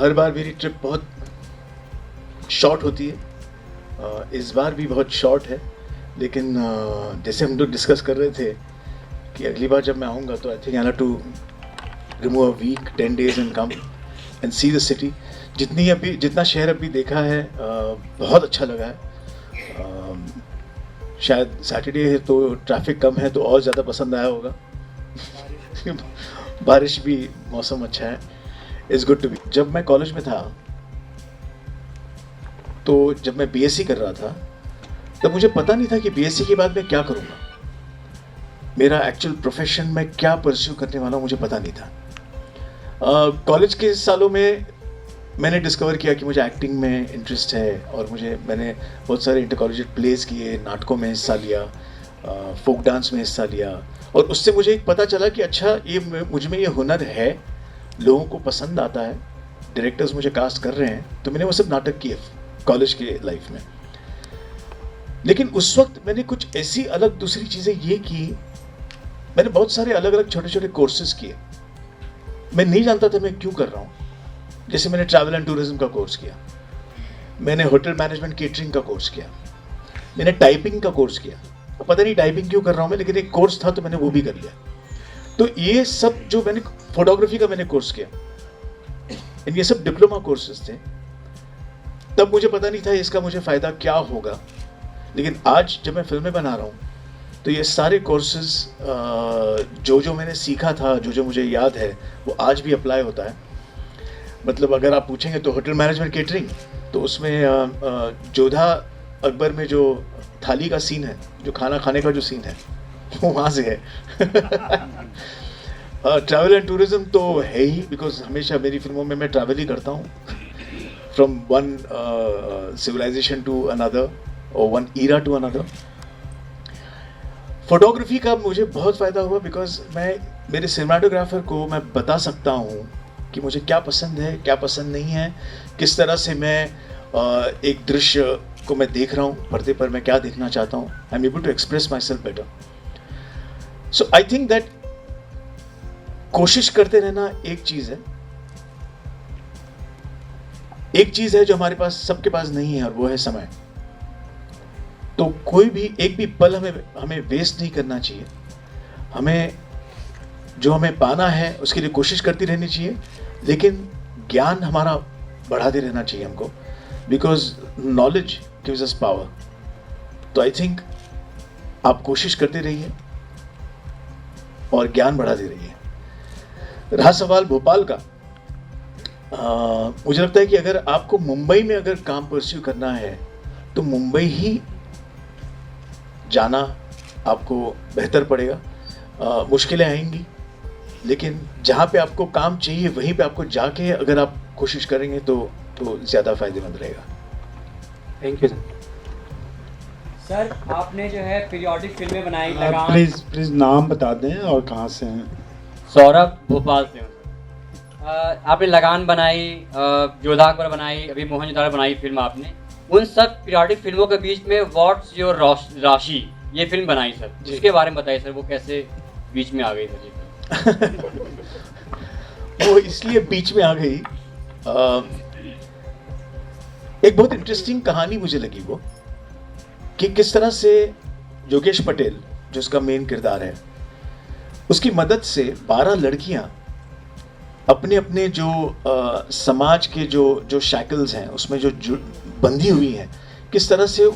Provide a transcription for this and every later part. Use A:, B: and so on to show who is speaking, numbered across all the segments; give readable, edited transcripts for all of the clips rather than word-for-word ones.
A: हर बार मेरी ट्रिप बहुत शॉर्ट होती है, इस बार भी बहुत शॉर्ट है, लेकिन जैसे हम लोग डिस्कस कर रहे थे कि अगली बार जब मैं आऊँगा तो I think I have to remove a week 10 days and come and see the city. जितना शहर अभी देखा है बहुत अच्छा लगा है. शायद सैटरडे है तो ट्रैफिक कम है तो और ज़्यादा पसंद आया होगा. बारिश भी, मौसम अच्छा है. It's good to be. जब मैं कॉलेज में था तो जब मैं बीएससी कर रहा था तब मुझे पता नहीं था कि बीएससी के बाद मैं क्या करूँगा. मेरा एक्चुअल प्रोफेशन में क्या परस्यू करने वाला हूँ मुझे पता नहीं था. कॉलेज के सालों में मैंने डिस्कवर किया कि मुझे एक्टिंग में इंटरेस्ट है और मैंने बहुत सारे इंटर कॉलेज प्लेस किए, नाटकों में हिस्सा लिया, फोक डांस में हिस्सा लिया, और उससे मुझे एक पता चला कि अच्छा ये मुझ में ये हुनर है, लोगों को पसंद आता है, डायरेक्टर्स मुझे कास्ट कर रहे हैं. तो मैंने वो सब नाटक किए कॉलेज के लाइफ में. लेकिन उस वक्त मैंने कुछ ऐसी अलग दूसरी चीज़ें ये की, मैंने बहुत सारे अलग अलग छोटे छोटे कोर्सेज किए. मैं नहीं जानता था मैं क्यों कर रहा हूँ. जैसे मैंने ट्रैवल एंड टूरिज्म का कोर्स किया, मैंने होटल मैनेजमेंट केटरिंग का कोर्स किया, मैंने टाइपिंग का कोर्स किया. पता नहीं टाइपिंग क्यों कर रहा हूँ मैं, लेकिन एक कोर्स था तो मैंने वो भी कर लिया. तो ये सब जो मैंने फोटोग्राफी का मैंने कोर्स किया, ये सब डिप्लोमा कोर्सेज थे. तब मुझे पता नहीं था इसका मुझे फ़ायदा क्या होगा. लेकिन आज जब मैं फिल्में बना रहा हूँ तो ये सारे कोर्सेज जो मैंने सीखा था, जो मुझे याद है, वो आज भी अप्लाई होता है. मतलब अगर आप पूछेंगे तो होटल मैनेजमेंट केटरिंग, तो उसमें जोधा अकबर में जो थाली का सीन है, जो खाना खाने का जो सीन है, वो वहाँ से है. ट्रैवल एंड टूरिज्म तो है ही, बिकॉज हमेशा मेरी फिल्मों में मैं ट्रैवल ही करता हूँ, from one civilisation to another और one era to another. Photography का मुझे बहुत फ़ायदा हुआ बिकॉज मेरे सिनेमाटोग्राफर को मैं बता सकता हूँ कि मुझे क्या पसंद है, क्या पसंद नहीं है, किस तरह से मैं एक दृश्य को मैं देख रहा हूँ पर्दे पर, मैं क्या देखना चाहता हूँ. I am able to express myself better. So I think that कोशिश करते रहना एक चीज़ है. एक चीज़ है जो हमारे पास, सबके पास नहीं है, और वो है समय. तो कोई भी एक भी पल हमें वेस्ट नहीं करना चाहिए. हमें पाना है उसके लिए कोशिश करती रहनी चाहिए, लेकिन ज्ञान हमारा बढ़ाते रहना चाहिए हमको, because knowledge gives us power. तो आई थिंक आप कोशिश करते रहिए और ज्ञान बढ़ाते रहिए. रहा सवाल भोपाल का, मुझे लगता है कि अगर आपको मुंबई में अगर काम परस्यू करना है तो मुंबई ही जाना आपको बेहतर पड़ेगा. मुश्किलें आएंगी, लेकिन जहाँ पे आपको काम चाहिए वहीं पे आपको जाके अगर आप कोशिश करेंगे तो ज़्यादा फायदेमंद रहेगा.
B: Thank you sir.
C: सर आपने जो है पीरियोडिक फिल्में बनाई, लगान.
D: प्लीज़ नाम बता दें और कहाँ से हैं.
C: सौरभ, भोपाल से हूँ. आपने लगान बनाई, योद्धा अकबर बनाई, अभी मोहनजोदड़ो बनाई फिल्म आपने. उन सब पीरियोडिक फिल्मों के बीच में व्हाट्स योर राशि ये फिल्म बनाई सर, जिसके बारे में बताइए सर, वो कैसे बीच में आ गई सर?
A: वो इसलिए बीच में आ गई, एक बहुत इंटरेस्टिंग कहानी मुझे लगी वो, कि किस तरह से योगेश पटेल जो उसका मेन किरदार है, उसकी मदद से 12 लड़कियां अपने अपने जो समाज के जो शैकल्स हैं उसमें जो बंधी हुई हैं, किस तरह से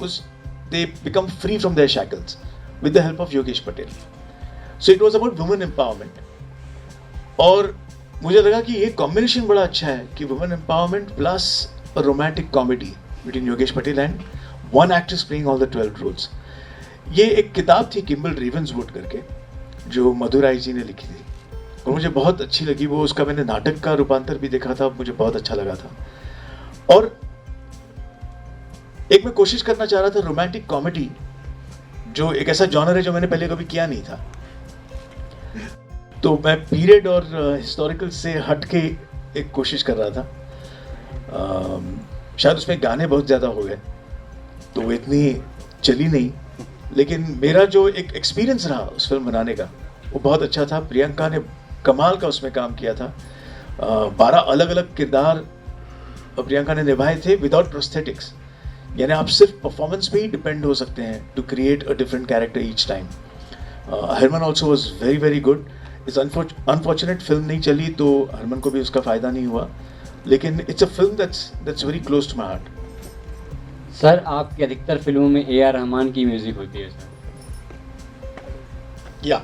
A: they become free from their shackles with the help of Yogesh Patel. So it was about women empowerment. और मुझे लगा कि ये कॉम्बिनेशन बड़ा अच्छा है कि women empowerment plus a romantic comedy between Yogesh Patel and one actress playing all the 12 roles. ये एक किताब थी किम्बल रेवंसवुड करके, जो मधुराई जी ने लिखी थी, और मुझे बहुत अच्छी लगी वो. उसका मैंने नाटक का रूपांतर भी देखा था, मुझे बहुत अच्छा लगा था. और एक मैं कोशिश करना चाह रहा था रोमांटिक कॉमेडी, जो एक ऐसा जॉनर है जो मैंने पहले कभी किया नहीं था. तो मैं पीरियड और हिस्टोरिकल से हट के एक कोशिश कर रहा था. शायद उसमें गाने बहुत ज़्यादा हो गए तो वो इतनी चली नहीं, लेकिन मेरा जो एक एक्सपीरियंस रहा उस फिल्म बनाने का वो बहुत अच्छा था. प्रियंका ने कमाल का उसमें काम किया था. 12 अलग अलग किरदार प्रियंका ने निभाए थे विदाउट प्रोस्थेटिक्स, यानी आप सिर्फ परफॉर्मेंस पे ही डिपेंड हो सकते हैं to create a different character each time. Harman also was very very good. It's unfortunate film नहीं चली तो हरमन को भी उसका फ़ायदा नहीं हुआ, लेकिन it's a film that's very close to my heart.
C: Sir आपकी अधिकतर फिल्मों में ए आर रहमान की म्यूजिक होती है सर.
A: या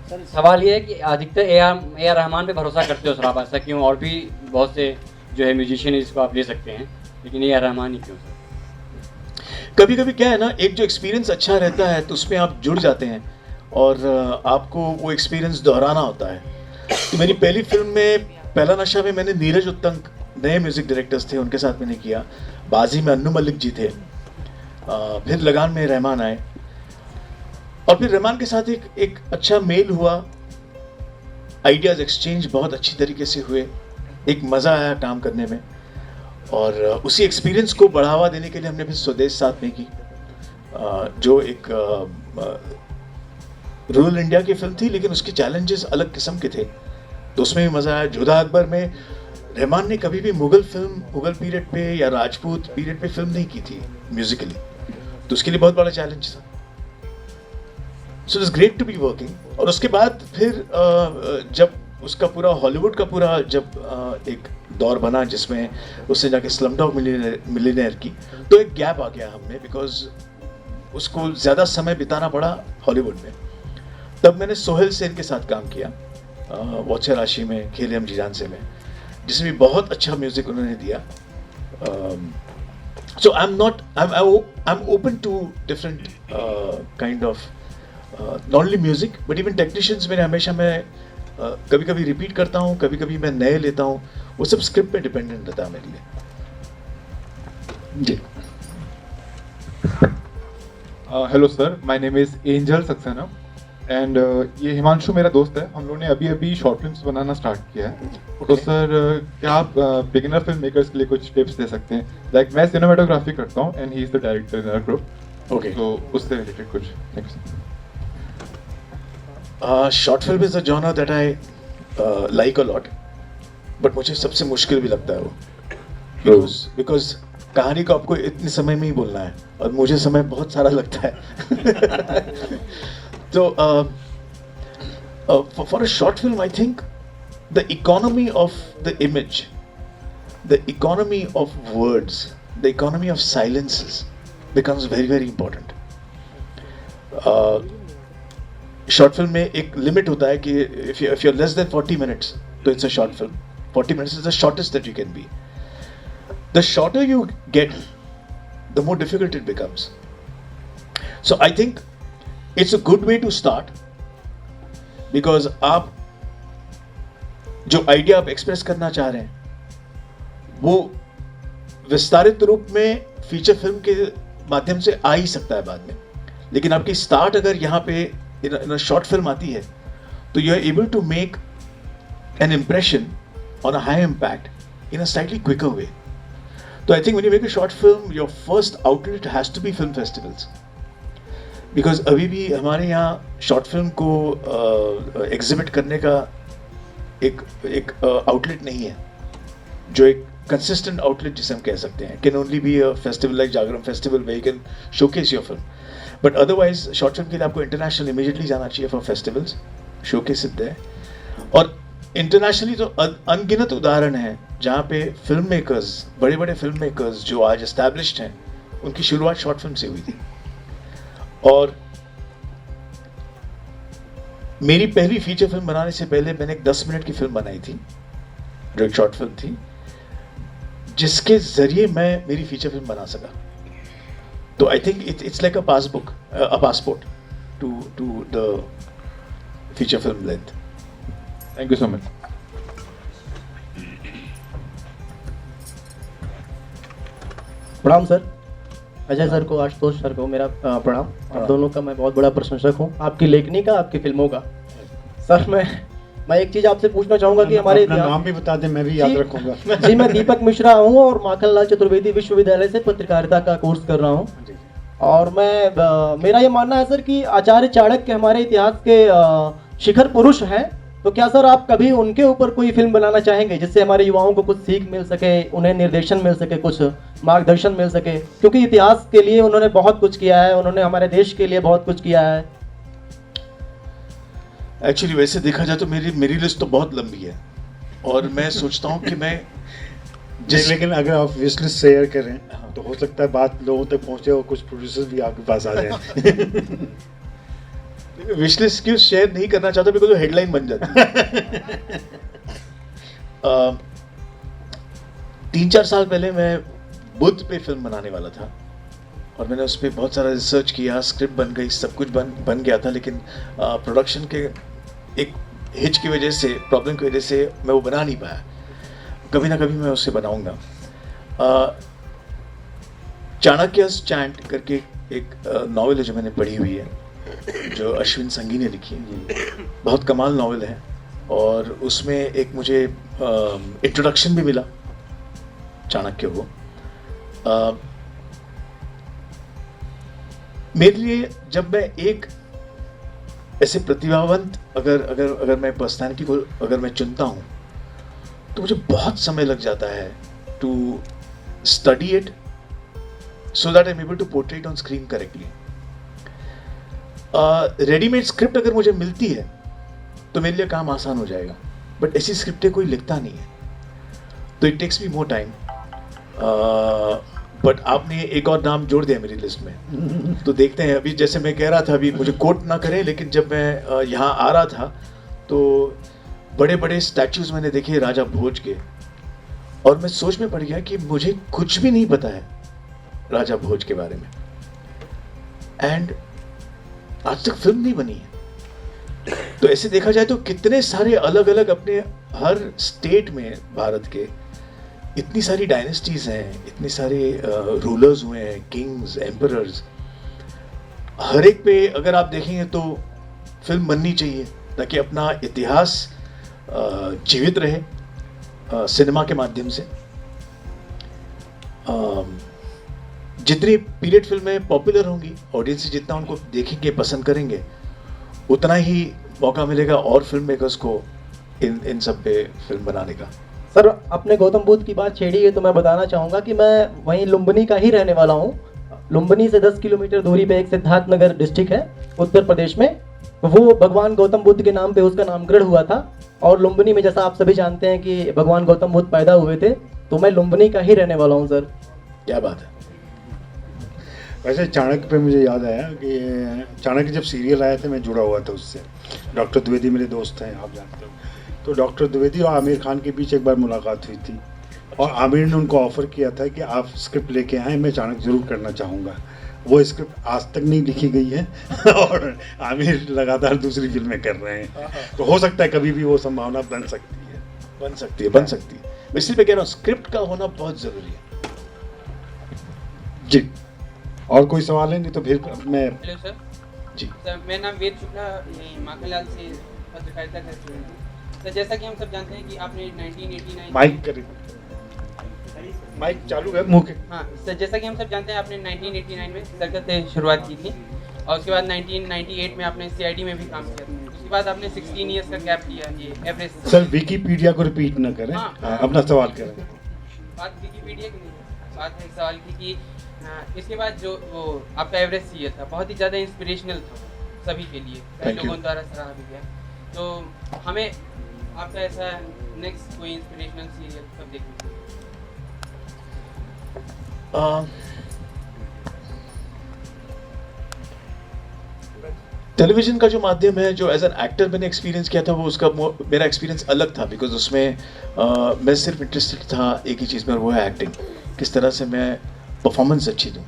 C: सर सवाल ये है कि अधिकतर ए आर रहमान पे भरोसा करते हो सर आप, ऐसा क्यों? और भी बहुत से जो है म्यूजिशियन इसको आप ले सकते हैं, लेकिन ए आर रहमान ही क्यों सर?
A: कभी कभी क्या है ना, एक जो एक्सपीरियंस अच्छा रहता है तो उसमें आप जुड़ जाते हैं और आपको वो एक्सपीरियंस दोहराना होता है. तो मेरी पहली फिल्म में पहला नशा में मैंने नीरज उत्तंक नए म्यूज़िक डायरेक्टर्स थे, उनके साथ मैंने किया. बाजी में अन्नू मलिक जी थे. फिर लगान में रहमान आए और फिर रहमान के साथ एक अच्छा मेल हुआ. आइडियाज़ एक्सचेंज बहुत अच्छी तरीके से हुए. एक मज़ा आया काम करने में और उसी एक्सपीरियंस को बढ़ावा देने के लिए हमने फिर स्वदेश साथ में की, जो एक रूरल इंडिया की फिल्म थी लेकिन उसके चैलेंजेस अलग किस्म के थे, तो उसमें भी मज़ा आया. जोधा अकबर में रहमान ने कभी भी मुगल पीरियड पे या राजपूत पीरियड पे फिल्म नहीं की थी म्यूजिकली, तो उसके लिए बहुत बड़ा चैलेंज था. So it's great to be working. और उसके बाद फिर जब उसका पूरा हॉलीवुड का पूरा जब एक दौर बना जिसमें उसने जाके स्लमडॉग मिलियनेयर की, तो एक गैप आ गया हमें, बिकॉज उसको ज़्यादा समय बिताना पड़ा हॉलीवुड में. तब मैंने सोहेल सेन के साथ काम किया वॉचे राशि में, खेले हम जीजान से में, जिसमें भी बहुत अच्छा म्यूजिक उन्होंने दिया. So I am open to different kind of not only music but even technicians. मैंने हमेशा कभी कभी रिपीट करता हूँ, कभी कभी मैं नए लेता हूँ, वो सब स्क्रिप्ट पे डिपेंडेंट रहता है मेरे लिए. जी.
E: Hello sir, my name is Angel Saxena and ये हिमांशु मेरा दोस्त है. हम लोगों ने अभी शॉर्ट फिल्म्स बनाना स्टार्ट किया है. तो सर क्या आप बिगिनर फिल्म मेकर्स के लिए कुछ टिप्स दे सकते हैं? लाइक मैं सिनेमाटोग्राफी करता हूँ and he is the director in our group.
A: Okay,
E: तो उससे रिलेटेड कुछ. Thanks.
A: Short film is a genre that I like a lot, but मुझे सबसे मुश्किल भी लगता है वो, बिकॉज कहानी को आपको इतने समय में ही बोलना है और मुझे समय बहुत सारा लगता है. तो for a short film I think the economy of the image, the economy of words, the economy of silences becomes very very important. Short film में एक लिमिट होता है कि if you're less than 40 minutes तो it's a short film. 40 minutes is the shortest that you can be. The shorter you get, the more difficult it becomes. So I think it's a good way to start because आप जो idea आप express करना चाह रहे हैं वो विस्तारित रूप में फीचर फिल्म के माध्यम से आ ही सकता है बाद में, लेकिन आपकी स्टार्ट अगर यहाँ पे इन शॉर्ट फिल्म आती है तो you are able to make an impression on a high impact in a slightly quicker way. तो I think when you make a short film your first outlet has to be film festivals, because अभी भी हमारे यहाँ short film को exhibit करने का एक outlet नहीं है, जो एक consistent outlet जिसे हम कह सकते हैं. Can only be a festival like Jagaram Festival where you can showcase your film. But otherwise short film के लिए आपको international immediately जाना चाहिए for festivals, showcase it there. और internationally तो अनगिनत उदाहरण हैं जहाँ पे फिल्म मेकर्स, बड़े बड़े फिल्म मेकर्स जो आज established हैं, उनकी शुरुआत शॉर्ट फिल्म से हुई थी. और मेरी पहली फीचर फिल्म बनाने से पहले मैंने एक 10 मिनट की फिल्म बनाई थी जो एक शॉर्ट फिल्म थी, जिसके जरिए मैं मेरी फीचर फिल्म बना सका. तो I think it's like a passport to the feature film length.
E: Thank you so much.
F: प्रणाम सर, अजय सर को, आशुतोष सर को मेरा प्रणाम. आप दोनों का मैं बहुत बड़ा प्रशंसक हूँ, आपकी लेखनी का, आपकी फिल्मों का. सर मैं एक चीज आपसे पूछना चाहूंगा कि हमारे
D: नाम भी बता दें, मैं भी याद रखूंगा.
F: जी, मैं दीपक मिश्रा हूँ और माखनलाल चतुर्वेदी विश्वविद्यालय से पत्रकारिता का कोर्स कर रहा हूँ. और मेरा ये मानना है सर कि आचार्य चाणक्य हमारे इतिहास के शिखर पुरुष हैं तो क्या सर आप कभी उनके ऊपर कोई फिल्म बनाना चाहेंगे जिससे हमारे युवाओं को कुछ सीख मिल सके, उन्हें निर्देशन मिल सके, कुछ मार्गदर्शन मिल सके, क्योंकि इतिहास के लिए उन्होंने बहुत कुछ किया है, उन्होंने हमारे देश के लिए बहुत कुछ किया है।
A: एक्चुअली वैसे देखा जाए तो मेरी लिस्ट तो बहुत लंबी है और मैं सोचता हूँ कि मैं
D: लेकिन अगर आप विश लिस्ट शेयर करें तो हो सकता है बात लोगों तक पहुंचे और कुछ प्रोड्यूसर्स भी आपके पास आ जाए।
A: विश लिस्ट क्यों शेयर नहीं करना चाहता, बिकॉज हेडलाइन बन जाती है। 3-4 साल पहले मैं बुद्ध पे फिल्म बनाने वाला था और मैंने उस पर बहुत सारा रिसर्च किया, स्क्रिप्ट बन गई, सब कुछ बन गया था, लेकिन प्रोडक्शन के एक हिच की वजह से, प्रॉब्लम की वजह से मैं वो बना नहीं पाया। कभी ना कभी मैं उससे बनाऊंगा। चाणक्यस चैंट करके एक नॉवेल है जो मैंने पढ़ी हुई है, जो अश्विन संघी ने लिखी है। बहुत कमाल नॉवेल है और उसमें एक मुझे इंट्रोडक्शन भी मिला चाणक्य को। मेरे लिए जब मैं एक ऐसे प्रतिभावंत अगर मैं पर्सनालिटी को अगर मैं चुनता हूं तो मुझे बहुत समय लग जाता है to study it so that I am able to portrait on screen correctly. Readymade script अगर मुझे मिलती है तो मेरे लिए काम आसान हो जाएगा, बट ऐसी स्क्रिप्टें कोई लिखता नहीं है, तो it takes me more time. But आपने एक और नाम जोड़ दिया मेरी लिस्ट में, तो देखते हैं। अभी जैसे मैं कह रहा था, अभी मुझे कोट ना करें, लेकिन जब मैं यहाँ आ रहा था तो बड़े बड़े स्टैचूज मैंने देखे राजा भोज के, और मैं सोच में पड़ गया कि मुझे कुछ भी नहीं पता है राजा भोज के बारे में, एंड आज तक फिल्म नहीं बनी है। तो ऐसे देखा जाए तो कितने सारे अलग अलग अपने हर स्टेट में भारत के इतनी सारी डायनेस्टीज हैं, इतने सारे रूलर्स हुए हैं, किंग्स, एम्परर्स। हर एक पे अगर आप देखेंगे तो फिल्म बननी चाहिए ताकि अपना इतिहास जीवित रहे सिनेमा के माध्यम से। जितनी पीरियड फिल्में पॉपुलर होंगी, ऑडियंस जितना उनको देखेंगे, पसंद करेंगे, उतना ही मौका मिलेगा और फिल्म मेकर्स को इन सब पे फिल्म बनाने का।
F: सर आपने गौतम बुद्ध की बात छेड़ी है तो मैं बताना चाहूँगा कि मैं वहीं लुम्बिनी का ही रहने वाला हूँ। लुम्बिनी से 10 किलोमीटर दूरी पे एक सिद्धार्थनगर डिस्ट्रिक्ट है उत्तर प्रदेश में। वो भगवान गौतम बुद्ध के नाम पे उसका नामकरण हुआ था, और लुम्बिनी में जैसा आप सभी जानते हैं कि भगवान गौतम बुद्ध पैदा हुए थे, तो मैं लुम्बिनी का ही रहने वाला हूँ सर।
A: क्या बात है।
D: वैसे चाणक्य पे मुझे याद आया कि चाणक्य जब सीरियल आया था मैं जुड़ा हुआ था उससे। डॉक्टर द्विवेदी मेरे दोस्त हैं, आप जानते हो। तो डॉक्टर द्विवेदी और आमिर खान के बीच एक बार मुलाकात हुई थी और आमिर ने उनको ऑफ़र किया था कि आप स्क्रिप्ट लेके आएँ, मैं चाणक्य ज़रूर करना चाहूँगा। वो स्क्रिप्ट आज तक नहीं लिखी गई है और आमिर लगातार दूसरी फिल्में कर रहे हैं, तो हो सकता है कभी भी वो संभावना बन सकती है।
A: इसलिए मैं कह रहा हूँ स्क्रिप्ट का होना बहुत ज़रूरी है।
D: जी, और कोई सवाल है? नहीं तो फिर मैं।
G: Hello sir.
A: जी
G: सर, मेरा नाम वेद शुक्ला, माखनलाल से पत्रकारिता कर रही हूँ। सर, जैसा कि हम सब जानते हैं कि आपने 1989
D: माइक करें, माइक चालू है मुँह के।
G: हाँ सर, जैसा कि हम सब जानते हैं आपने 1989 में सर्कस से शुरुआत की थी और उसके बाद 1998 में आपने CID में भी काम किया था। उसके बाद आपने 16 ईयर्स का गैप लिया ये एवरेस्ट।
D: सर विकीपीडिया को रिपीट न करें।
G: हाँ।
D: अपना सवाल करें।
G: बात विकीपीडिया की नहीं है, बात है सवाल की कि इसके बाद जो वो आपका एवरेस्ट सीरियल था बहुत ही ज़्यादा इंस्पिरेशनल था सभी के लिए, कई लोगों द्वारा सराहा भी गया। तो हमें आपका ऐसा नेक्स्ट कोई इंस्पिरेशनल सीरियल कब देखने को?
A: टेलीविजन का जो माध्यम है, जो एज एन एक्टर मैंने एक्सपीरियंस किया था, वो उसका मेरा एक्सपीरियंस अलग था, बिकॉज उसमें मैं सिर्फ इंटरेस्टेड था एक ही चीज़ में, और वो है एक्टिंग। किस तरह से मैं परफॉर्मेंस अच्छी दूँ।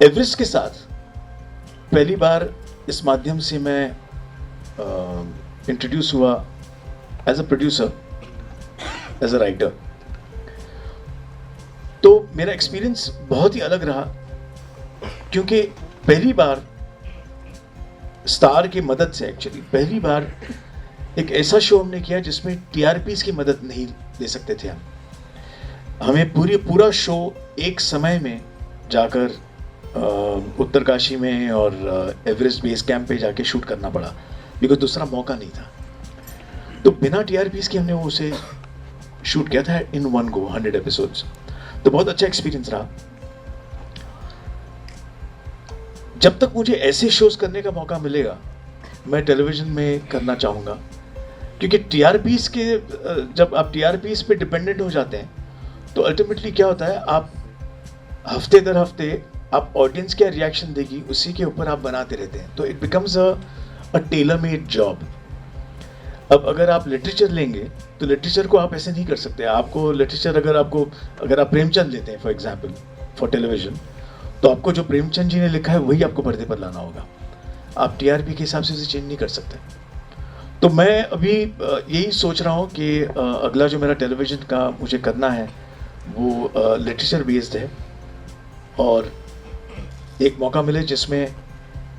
A: एवरेस्ट के साथ पहली बार इस माध्यम से मैं इंट्रोड्यूस हुआ as a producer, as a writer. तो मेरा एक्सपीरियंस बहुत ही अलग रहा, क्योंकि पहली बार स्टार की मदद से, एक्चुअली पहली बार एक ऐसा शो हमने किया जिसमें TRPs की मदद नहीं ले सकते थे हम। हमें पूरा शो एक समय में जाकर उत्तरकाशी में और एवरेस्ट बेस कैंप पे जाके शूट करना पड़ा, बिकॉज दूसरा मौका नहीं था। तो बिना TRPs के हमने वो उसे शूट किया था इन वन गो 100 एपिसोड्स। तो बहुत अच्छा एक्सपीरियंस रहा। जब तक मुझे ऐसे शोज करने का मौका मिलेगा मैं टेलीविजन में करना चाहूँगा, क्योंकि TRPs के जब आप TRPs पे डिपेंडेंट हो जाते हैं तो अल्टीमेटली क्या होता है, आप हफ्ते दर हफ्ते आप ऑडियंस क्या रिएक्शन देगी उसी के ऊपर आप बनाते रहते हैं। तो it becomes a tailor made job. अब अगर आप लिटरेचर लेंगे तो लिटरेचर को आप ऐसे नहीं कर सकते। आपको लिटरेचर अगर आप प्रेमचंद लेते हैं फॉर एग्जाम्पल फॉर टेलीविजन, तो आपको जो प्रेमचंद जी ने लिखा है वही आपको पर्दे पर लाना होगा। आप TRP के हिसाब से उसे चेंज नहीं कर सकते। तो मैं अभी यही सोच रहा हूँ कि अगला जो मेरा टेलीविज़न का मुझे करना है वो लिटरेचर बेस्ड है, और एक मौका मिले जिसमें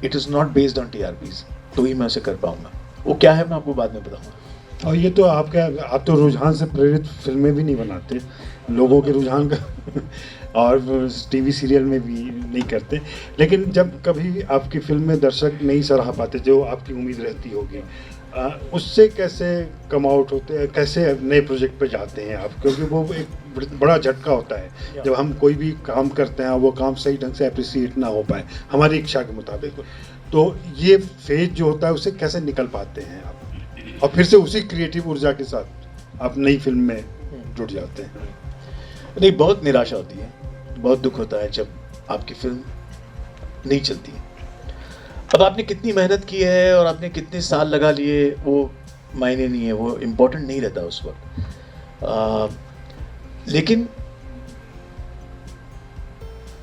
A: it is not based on TRPs, तो ही मैं उसे कर पाऊँगा। वो क्या है मैं आपको बाद में बताऊँगा।
D: और ये तो आप तो रुझान से प्रेरित फिल्में भी नहीं बनाते, लोगों के रुझान का और टीवी सीरियल में भी नहीं करते, लेकिन जब कभी आपकी फिल्म में दर्शक नहीं सराह पाते जो आपकी उम्मीद रहती होगी, उससे कैसे कम आउट होते हैं, कैसे नए प्रोजेक्ट पे जाते हैं आप? क्योंकि वो एक बड़ा झटका होता है जब हम कोई भी काम करते हैं वो काम सही ढंग से अप्रिसिएट ना हो पाए हमारी इच्छा के मुताबिक, तो ये फेज जो होता है उससे कैसे निकल पाते हैं आप, और फिर से उसी क्रिएटिव ऊर्जा के साथ आप नई फिल्म में जुट जाते हैं?
A: नहीं, बहुत निराशा होती है, बहुत दुख होता है जब आपकी फिल्म नहीं चलती है। अब आपने कितनी मेहनत की है और आपने कितने साल लगा लिए वो मायने नहीं है, वो इम्पोर्टेंट नहीं रहता उस वक्त। लेकिन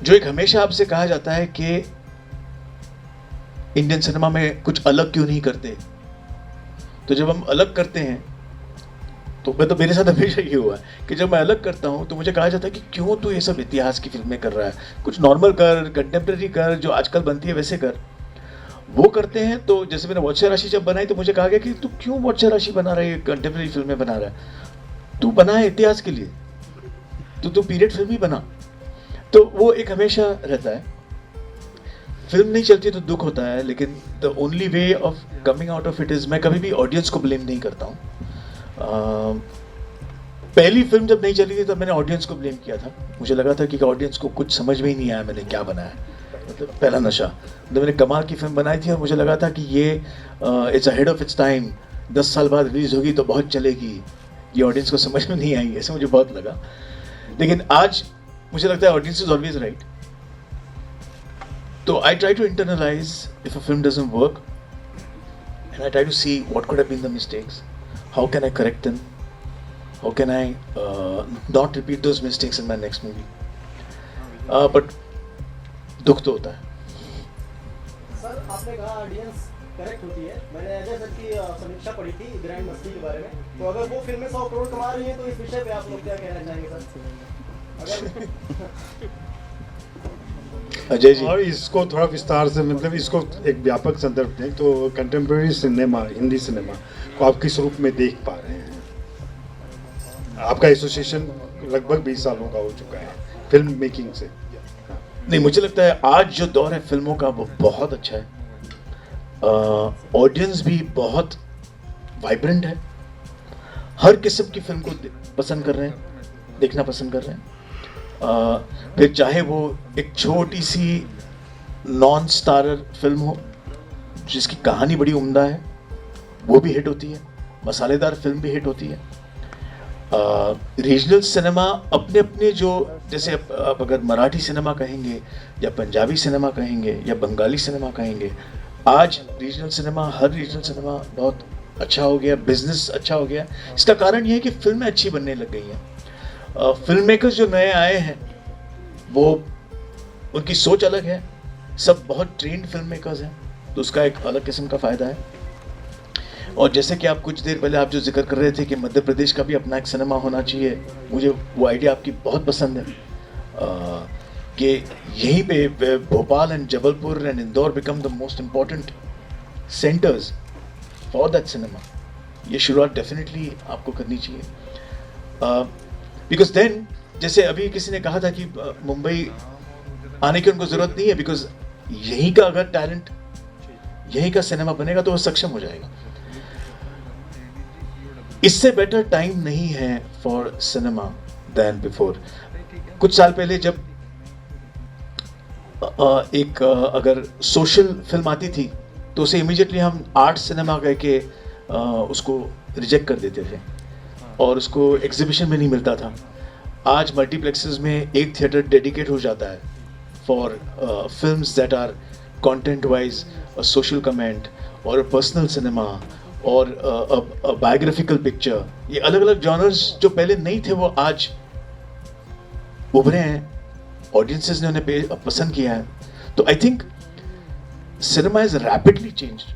A: जो एक हमेशा आपसे कहा जाता है कि इंडियन सिनेमा में कुछ अलग क्यों नहीं करते, तो जब हम अलग करते हैं तो मैं तो मेरे साथ हमेशा ये हुआ है कि जब मैं अलग करता हूँ तो मुझे कहा जाता है कि क्यों तू ये सब इतिहास की फिल्में कर रहा है, कुछ नॉर्मल कर, कंटेम्प्रेरी कर, जो आजकल बनती है वैसे कर। वो करते हैं। तो जैसे मैंने वॉचर राशि जब बनाई तो मुझे कहा गया कि तू क्यों वॉचर राशि बना रहा है, कंटेम्प्रेरी फिल्में बना रहा है, तू बना है इतिहास के लिए, तू पीरियड फिल्म ही बना। तो वो एक हमेशा रहता है। फिल्म नहीं चलती तो दुख होता है, लेकिन the only way of coming out of it is, मैं कभी भी ऑडियंस को ब्लेम नहीं करता हूँ। पहली फिल्म जब नहीं चली थी तब मैंने ऑडियंस को ब्लेम किया था। मुझे लगा था कि ऑडियंस को कुछ समझ में ही नहीं आया मैंने क्या बनाया, मतलब पहला नशा। तो मैंने कमाल की फिल्म बनाई थी और मुझे लगा था कि ये it's ahead of its time, 10 साल बाद रिलीज होगी तो बहुत चलेगी, ये ऑडियंस को समझ में नहीं आई, ऐसे मुझे बहुत लगा। लेकिन आज मुझे लगता है ऑडियंस इज ऑलवेज राइट। तो I try to internalise if a film doesn't work and I try to see what could have been the mistakes, how can I correct them, how can I not repeat those mistakes in my next movie. But दुख तो होता है।
F: Sir आपने कहा audience correct होती है, मैंने Ajay sir की समीक्षा पढ़ी थी ग्रैंड मस्ती के बारे में, तो अगर वो फिल्में 100 करोड़ कमा रही हैं तो इस विषय पे आप लोग क्या कहना चाहेंगे सर?
A: अजय जी,
D: और इसको थोड़ा विस्तार से, मतलब इसको एक व्यापक संदर्भ दें तो कंटेम्प्रेरी सिनेमा, हिंदी सिनेमा को आप किस रूप में देख पा रहे हैं? आपका एसोसिएशन लगभग 20 सालों का हो चुका है फिल्म मेकिंग से।
A: नहीं, मुझे लगता है आज जो दौर है फिल्मों का वो बहुत अच्छा है। ऑडियंस भी बहुत वाइब्रेंट है, हर किस्म की फिल्म को पसंद कर रहे हैं, देखना पसंद कर रहे हैं। फिर चाहे वो एक छोटी सी नॉन स्टारर फिल्म हो जिसकी कहानी बड़ी उम्दा है, वो भी हिट होती है, मसालेदार फिल्म भी हिट होती है। रीजनल सिनेमा अपने अपने जो, जैसे आप अगर मराठी सिनेमा कहेंगे या पंजाबी सिनेमा कहेंगे या बंगाली सिनेमा कहेंगे, आज रीजनल सिनेमा, हर रीजनल सिनेमा बहुत अच्छा हो गया, बिजनेस अच्छा हो गया। इसका कारण ये है कि फिल्में अच्छी बनने लग गई हैं। फिल्म मेकर्स जो नए आए हैं वो, उनकी सोच अलग है, सब बहुत ट्रेंड फिल्म मेकर्स हैं, तो उसका एक अलग किस्म का फ़ायदा है। और जैसे कि आप कुछ देर पहले आप जो जिक्र कर रहे थे कि मध्य प्रदेश का भी अपना एक सिनेमा होना चाहिए, मुझे वो आइडिया आपकी बहुत पसंद है कि यहीं पे Bhopal and Jabalpur and Indore become the most important centres for that cinema. ये शुरुआत डेफिनेटली आपको करनी चाहिए, बिकॉज देन, जैसे अभी किसी ने कहा था कि मुंबई आने की उनको ज़रूरत नहीं है, बिकॉज यहीं का अगर टैलेंट यहीं का सिनेमा बनेगा तो वो सक्षम हो जाएगा। इससे बेटर टाइम नहीं है फॉर सिनेमा देन बिफोर। कुछ साल पहले जब अगर सोशल फिल्म आती थी तो उसे इमीडिएटली हम आर्ट सिनेमा कह के उसको रिजेक्ट कर देते थे और उसको एग्जीबिशन में नहीं मिलता था। आज मल्टीप्लेक्सेस में एक थिएटर डेडिकेट हो जाता है for films that are content wise social comment और पर्सनल सिनेमा और बायोग्राफिकल पिक्चर। ये अलग अलग जॉनर्स जो पहले नहीं थे वो आज उभरे हैं, ऑडियंसेस ने उन्हें पसंद किया है। तो I think cinema is rapidly changed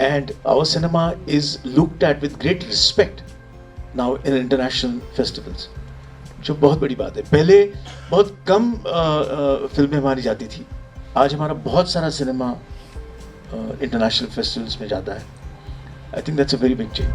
A: and our cinema is looked at with great respect now in international festivals, जो बहुत बड़ी बात है। पहले बहुत कम फिल्में हमारी जाती थी, आज हमारा बहुत सारा सिनेमा इंटरनेशनल फेस्टिवल्स में जाता है। I think that's a very big change.